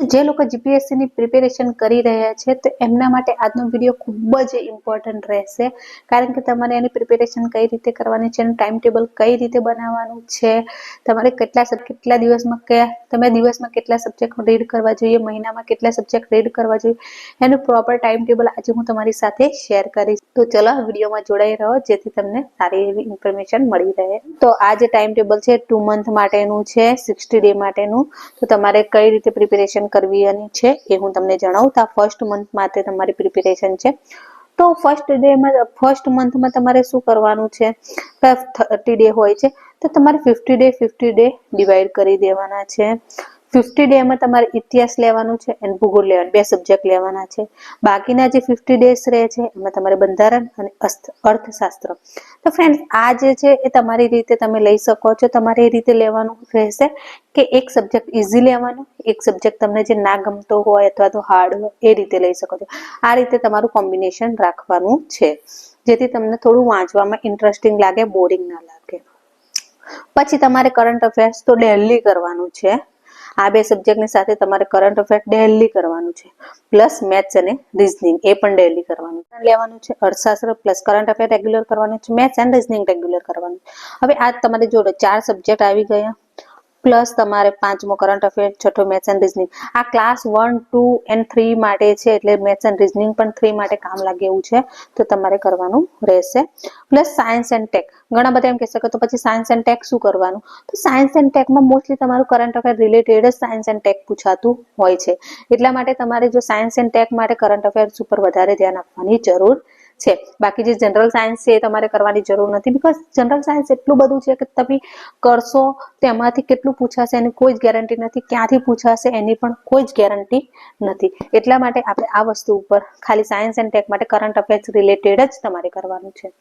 જે લોકો જીપીએસસી ની પ્રિપેરેશન કરી રહ્યા છે તો એમના માટે આજનો વિડીયો ખૂબ જ ઇમ્પોર્ટન્ટ રહેશે, કારણ કે તમારે એની પ્રિપેરેશન કઈ રીતે કરવાની છે, એનું ટાઈમ ટેબલ કઈ રીતે બનાવવાનું છે, તમારે કેટલા દિવસમાં દિવસમાં કેટલા સબ્જેક્ટ રીડ કરવા જોઈએ, મહિનામાં કેટલા સબ્જેક્ટ રીડ કરવા જોઈએ, એનું પ્રોપર ટાઈમ ટેબલ આજે હું તમારી સાથે શેર કરીશ. તો ચલો વિડીયોમાં જોડાઈ રહો જેથી તમને સારી એવી ઇન્ફોર્મેશન મળી રહે. તો આ જે ટાઈમ ટેબલ છે 2 મંથ માટેનું છે, 60 ડે માટેનું. તો તમારે કઈ રીતે પ્રિપેરેશન કરવાની છે એ હું તમને જણાવું. તો આ ફર્સ્ટ મંથ માટે તમારી પ્રિપેરેશન છે. તો ફર્સ્ટ મંથમાં તમારે શું કરવાનું છે, 30 ડે હોય છે તો તમારે 50 ડે ડિવાઈડ કરી દેવાના છે. 50 ડે માં તમારે ઇતિહાસ લેવાનું છે અને ભૂગોળ લેવાનું, 2 સબ્જેક્ટ લેવાના છે. બાકીના જે 50 ડેઝ રહે છે એમાં તમારે બંધારણ અને અર્થશાસ્ત્ર. તો ફ્રેન્ડ આ જે છે એ તમારી રીતે તમે લઈ શકો છો. તમારે એ રીતે લેવાનું રહેશે કે એક સબ્જેક્ટ ઈઝી લેવાનો, એક સબ્જેક્ટ તમને જે ના ગમતો હોય અથવા તો હાર્ડ હોય એ રીતે લઈ શકો છો. આ રીતે તમારું કોમ્બિનેશન રાખવાનું છે જેથી તમને થોડું વાંચવામાં ઇન્ટરેસ્ટિંગ લાગે, બોરિંગ ના લાગે. પછી તમારે કરંટ અફેર્સ તો ડેલી કરવાનું છે. આ 2 સબ્જેક્ટની સાથે તમારે કરંટ અફેર ડેલી કરવાનું છે, પ્લસ મેથ્સ અને રીઝનિંગ એ પણ ડેલી કરવાનું લેવાનું છે. અર્થશાસ્ત્ર પ્લસ કરંટ અફેર રેગ્યુલર કરવાનું છે, મેથ્સ એન્ડ રીઝનિંગ રેગ્યુલર કરવાનું. હવે આ તમારે જોડે 4 સબ્જેક્ટ આવી ગયા, પ્લસ તમારે 5મો કરંટ અફેર, 6થો મેથ્સ એન્ડ રીઝનિંગ. આ ક્લાસ 1, 2 and 3 માટે છે, એટલે મેથ્સ એન્ડ રીઝનિંગ પણ 3 માટે કામ લાગે એવું છે, તો તમારે કરવાનું રહેશે. Plus science and tech. ઘણા બધા એમ કહેશે કે તો પછી સાયન્સ એન્ડ ટેક શું કરવાનું? તો સાયન્સ એન્ડ ટેકમાં મોસ્ટલી તમારું કરંટ અફેર રિલેટેડ જ સાયન્સ એન્ડ ટેક પૂછાતું હોય છે. એટલા માટે તમારે જો સાયન્સ એન્ડ ટેક માટે કરંટ અફેર્સ ઉપર વધારે ધ્યાન આપવાની જરૂર છે. બાકી જે જનરલ સાયન્સ છે એ તમારે કરવાની જરૂર નથી, બીકોઝ જનરલ સાયન્સ એટલું બધું છે કે તમે કરશો તેમાંથી કેટલું પૂછાશે એની કોઈ જ ગેરંટી નથી, ક્યાંથી પૂછાશે એની પણ કોઈ જ ગેરંટી નથી. એટલા માટે આપણે આ વસ્તુ ઉપર ખાલી સાયન્સ એન્ડ ટેક માટે કરંટ અફેર્સ રિલેટેડ જ તમારે કરવાનું છે.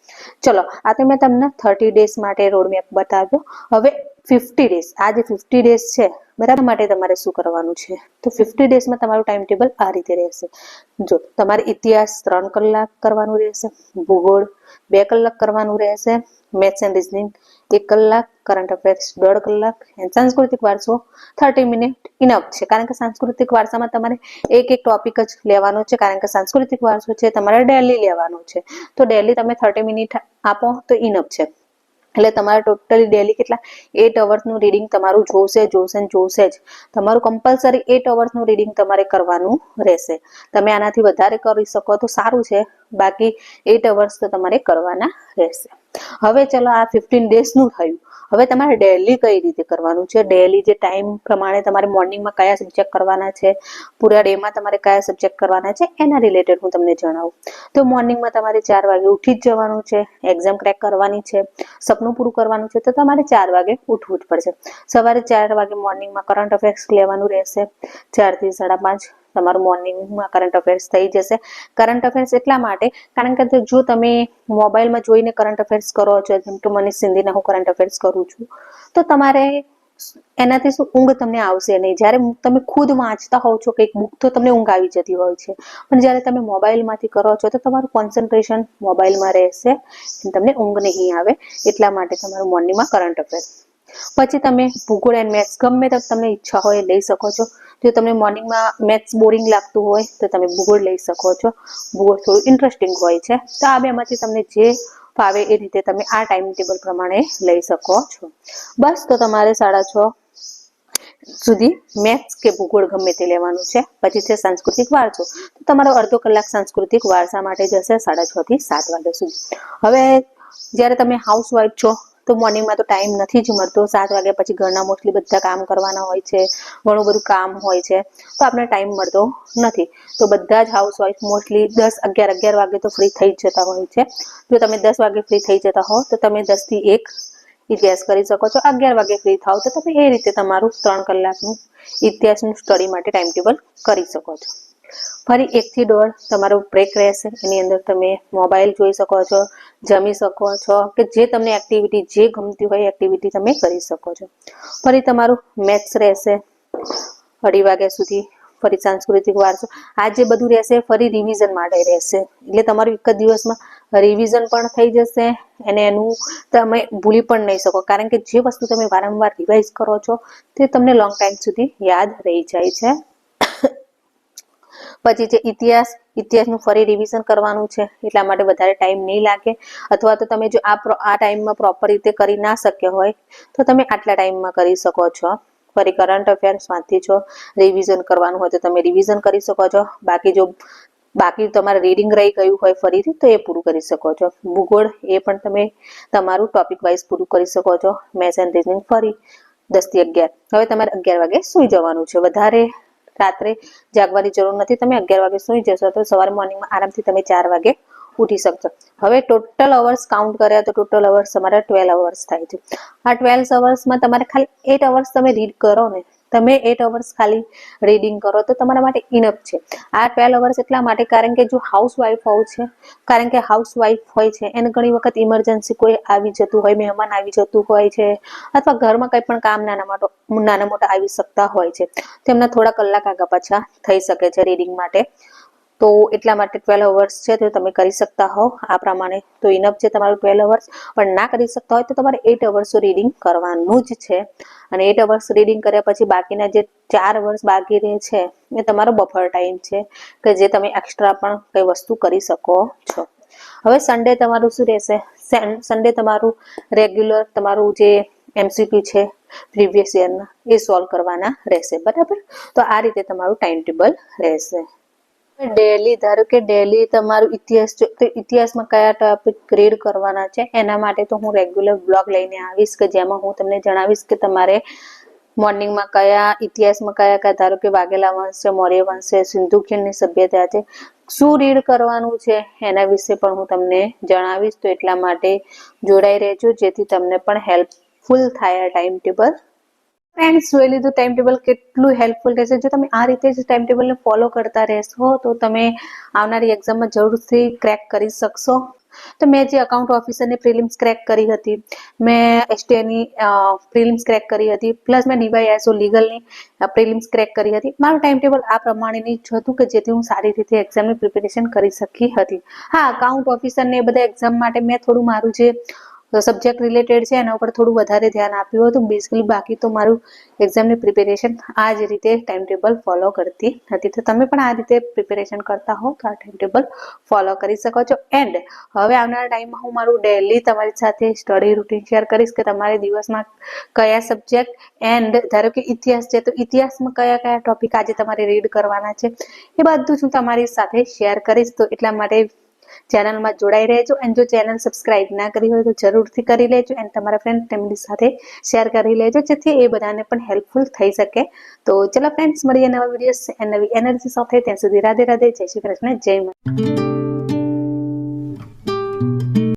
ચલો આ તો મેં તમને 30 ડેઝ માટે રોડમેપ બતાવ્યો. હવે 50 ડેઝ, આ જે 50 ડેઝ છે બરાબર, માટે તમારે શું કરવાનું છે? તો 50 ડેઝમાં તમારું ટાઈમ ટેબલ આ રીતે રહેશે. જો તમારે ઇતિહાસ 3 કલાક કરવાનું રહેશે, ભૂગોળ 2 કલાક કરવાનું રહેશે, મેથ્સ એન્ડ રીઝનિંગ 1 કલાક, કરંટ અફેર્સ 1.5 કલાક, સાંસ્કૃતિક વારસો 30 મિનિટ ઇનફ છે. કારણ કે સાંસ્કૃતિક વારસામાં તમારે એક ટોપિક જ લેવાનો છે, કારણ કે સાંસ્કૃતિક વારસો છે તમારે ડેલી લેવાનો છે. તો ડેલી તમે 30 મિનિટ આપો તો ઇનફ છે. એટલે તમારે ટોટલી ડેલી કેટલા 8 અવર્સનું રીડિંગ તમારું જોશે જ. તમારું કમ્પલસરી 8 અવર્સનું રીડિંગ તમારે કરવાનું રહેશે. તમે આનાથી વધારે કરી શકો તો સારું છે, બાકી 8 અવર્સ તો તમારે કરવાના રહેશે. હવે ચલો આ 15 ડેઝનું થયું. હવે તમારે ડેલી કઈ રીતે કરવાનું છે, ડેલી જે ટાઈમ પ્રમાણે તમારે મોર્નિંગમાં કયા સબ્જેક્ટ કરવાના છે, પૂરા ડેમાં તમારે કયા સબ્જેક્ટ કરવાના છે, એના રિલેટેડ હું તમને જણાવું. તો મોર્નિંગમાં તમારે 4 વાગે ઉઠી જ જવાનું છે, એક્ઝામ ક્રેક કરવાની છે, સપનું પૂરું કરવાનું છે, તો તમારે 4 વાગે ઉઠવું જ પડશે. સવારે 4 વાગે મોર્નિંગમાં કરંટ અફેર્સ લેવાનું રહેશે. 4 થી 5:30 તમારું મોર્નિંગમાં કરંટ અફેર્સ થઈ જશે. કરંટ અફેર્સ એટલા માટે કારણ કે જો તમે મોબાઈલમાં જોઈને કરંટ અફેર્સ કરો છો, જેમ કે મનીષ સિંધીના હું કરંટ અફેર્સ કરું છું, તો તમારે એનાથી શું ઊંઘ તમને આવશે નહીં. જ્યારે તમે ખુદ વાંચતા હોવ છો કંઈક બુક તો તમને ઊંઘ આવી જતી હોય છે, પણ જ્યારે તમે મોબાઈલમાંથી કરો છો તો તમારું કોન્સન્ટ્રેશન મોબાઈલમાં રહેશે, તમને ઊંઘ નહીં આવે. એટલા માટે તમારું મોર્નિંગમાં કરંટ અફેર. પછી તમે ભૂગોળ એન્ડ મેથ્સ ગમે તો તમને ઈચ્છા હોય લઈ શકો છો. જો તમને મોર્નિંગમાં મેથ્સ બોરિંગ લાગતું હોય તો તમે ભૂગોળ લઈ શકો છો. ભૂગોળ થોડું ઇન્ટરેસ્ટિંગ હોય છે. તો આ બેમાંથી તમને જે ફાવે એ રીતે તમે આ ટાઈમ ટેબલ પ્રમાણે લઈ શકો છો. બસ તો તમારે 6:30 સુધી મેથ્સ કે ભૂગોળ ગમે તે લેવાનું છે. પછી છે સાંસ્કૃતિક વારસો, તો તમારો અડધો કલાક સાંસ્કૃતિક વારસા માટે જશે 6:30 થી 7 વાગ્યા સુધી. હવે જ્યારે તમે હાઉસવાઈફ છો તો મોર્નિંગમાં તો ટાઈમ નથી જ મળતો. 7 વાગ્યા પછી ઘરના મોસ્ટલી બધા કામ કરવાના હોય છે, ઘણું બધું કામ હોય છે, તો આપણે ટાઈમ મળતો નથી. તો બધા જ હાઉસવાઈફ મોસ્ટલી 10, 11 વાગે તો ફ્રી થઈ જ જતા હોય છે. જો તમે 10 વાગે ફ્રી થઈ જતા હો તો તમે 10 થી 1 ઇતિહાસ કરી શકો છો. 11 વાગે ફ્રી થાવ તો તમે એ રીતે તમારું 3 કલાકનું ઇતિહાસનું સ્ટડી માટે ટાઈમ ટેબલ કરી શકો છો. ફરી 1 થી 1.5 તમારો બ્રેક રહેશે. એની અંદર તમે મોબાઈલ જોઈ શકો છો, જમી શકો છો, કે જે તમને એક્ટિવિટી જે ગમતી હોય એક્ટિવિટી તમે કરી શકો છો. ફરી તમારું મેથ્સ રહેશે 2:30 વાગ્યા સુધી. ફરી સાંસ્કૃતિક વારસો, આ જે બધું રહેશે ફરી રિવિઝન માટે રહેશે. એટલે તમારું એક જ દિવસમાં રિવિઝન પણ થઈ જશે અને એનું તમે ભૂલી પણ નહીં શકો, કારણ કે જે વસ્તુ તમે વારંવાર રિવાઇઝ કરો છો તે તમને લોંગ ટાઈમ સુધી યાદ રહી જાય છે. પછી છે ઇતિહાસનું ફરી રિવિઝન કરવાનું છે, એટલા માટે વધારે ટાઈમ નહીં લાગે. અથવા તો તમે જો આ ટાઈમમાં પ્રોપર રીતે કરી ના શક્યા હોય તો તમે આટલા ટાઈમમાં કરી શકો છો. ફરી કરંટ અફેર્સ વાંચી છો, રિવિઝન કરવાનું હોય તો તમે રિવિઝન કરી શકો છો. બાકી તમારે રીડિંગ રહી ગયું હોય ફરીથી તો એ પૂરું કરી શકો છો. ભૂગોળ એ પણ તમે તમારું ટોપિક વાઇઝ પૂરું કરી શકો છો. મેથ્સ એન્ડ રીઝનિંગ ફરી 10 થી 11. હવે તમારે 11 વાગે સુઈ જવાનું છે. વધારે રાત્રે જાગવાની જરૂર નથી. તમે 11 વાગે સુઈ જશો તો સવારે મોર્નિંગમાં આરામથી તમે 4 વાગે ઉઠી શકશો. હવે ટોટલ અવર્સ કાઉન્ટ કર્યા તો ટોટલ અવર્સ તમારા 12 અવર્સ થાય છે. આ 12 અવર્સમાં તમારે ખાલી 8 અવર્સ તમે રીડ કરો ને, તમે 8 અવર્સ ખાલી રીડિંગ કરો તો તમારા માટે ઇનફ છે. આ 12 અવર્સ એટલા માટે કારણ કે જો હાઉસવાઈફ હોય છે એને ઘણી વખત ઇમરજન્સી કોઈ આવી જતું હોય, મહેમાન આવી જતું હોય છે, અથવા ઘરમાં કંઈ પણ કામ નાના મોટા આવી શકતા હોય છે, તેમના થોડા કલાક આગા પાછા થઈ શકે છે રીડિંગ માટે. તો એટલા માટે 12 અવર્સ છે તો તમે કરી શકતા હો આ પ્રમાણે તો ઇનફ છે તમારું 12 અવર્સ. પણ ના કરી શકતા હોય તો તમારે 8 અવર્સ રીડિંગ કરવાનું જ છે. અને 8 અવર્સ રીડિંગ કર્યા પછી બાકીના જે 4 અવર્સ બાકી રહે છે એ તમારો બફર ટાઈમ છે કે જે તમે એક્સ્ટ્રા પણ કઈ વસ્તુ કરી શકો છો. હવે સન્ડે તમારું શું રહેશે? સન્ડે તમારું રેગ્યુલર તમારું જે MCQ છે પ્રીવિયસ યરના એ સોલ્વ કરવાના રહેશે. બરાબર, તો આ રીતે તમારું ટાઈમ ટેબલ રહેશે. ડેલી ધારો કે ડેલી તમારું ઇતિહાસમાં કયા ટોપિક રીડ કરવાના છે એના માટે તો હું રેગ્યુલર બ્લોગ લઈને આવીશ કે જેમાં હું તમને જણાવીશ કે તમારે મોર્નિંગમાં ઇતિહાસમાં કયા ધારો કે વાઘેલા વંશ છે, મૌર્ય વંશ છે, સિંધુ ખીણની સભ્યતા છે, શું રીડ કરવાનું છે એના વિશે પણ હું તમને જણાવીશ. તો એટલા માટે જોડાઈ રહેજો જેથી તમને પણ હેલ્પફુલ થાય આ ટાઈમ ટેબલ. ફ્રેન્ડ્સ, જોઈ લીધું ટાઈમ ટેબલ કેટલું હેલ્પફુલ રહેશે. જો તમે આ રીતે જ ટાઈમ ટેબલને ફોલો કરતા રહેશો તો તમે આવનારી એક્ઝામમાં જરૂરથી ક્રેક કરી શકશો. તો મેં જે અકાઉન્ટ ઓફિસરની પ્રિલિમ્સ ક્રેક કરી હતી, મેં STIની પ્રિલિમ્સ ક્રેક કરી હતી, પ્લસ મેં DYSO લીગલની પ્રિલિમ્સ ક્રેક કરી હતી. મારું ટાઈમ ટેબલ આ પ્રમાણેની જ હતું કે જેથી હું સારી રીતે એક્ઝામની પ્રિપેરેશન કરી શકી હતી. હા, અકાઉન્ટ ઓફિસરને એ બધા એક્ઝામ માટે મેં થોડું મારું જે સબ્જેક્ટ રિલેટેડ છે એના ઉપર થોડું વધારે ધ્યાન આપ્યું હતું. બેઝિકલી બાકી તો મારું એક્ઝામની પ્રિપેરેશન આ જ રીતે ટાઈમ ટેબલ ફોલો કરતી હતી. તો તમે પણ આ રીતે પ્રિપેરેશન કરતા હો તો આ ટાઈમ ટેબલ ફોલો કરી શકો છો. એન્ડ હવે આવનારા ટાઈમમાં હું મારું ડેલી તમારી સાથે સ્ટડી રૂટીન શેર કરીશ કે તમારે દિવસમાં કયા સબ્જેક્ટ એન્ડ ધારો કે ઇતિહાસ છે તો ઇતિહાસમાં કયા ટોપિક આજે તમારે રીડ કરવાના છે એ બધું જ હું તમારી સાથે શેર કરીશ. તો એટલા માટે ચેનલમાં જોડાઈ રહેજો. એન્ડ જો ચેનલ સબસ્ક્રાઇબ ના કરી હોય તો જરૂરથી કરી લેજો એન્ડ તમારા ફ્રેન્ડ ફેમિલી સાથે શેર કરી લેજો જેથી એ બધાને પણ હેલ્પફુલ થઈ શકે. તો ચલો ફ્રેન્ડ્સ, મળીએ નવા વિડીયોઝ એન્ડ નવી એનર્જી સાથે. ત્યાં સુધી રાધે રાધે, જય શ્રી કૃષ્ણ, જય માતા.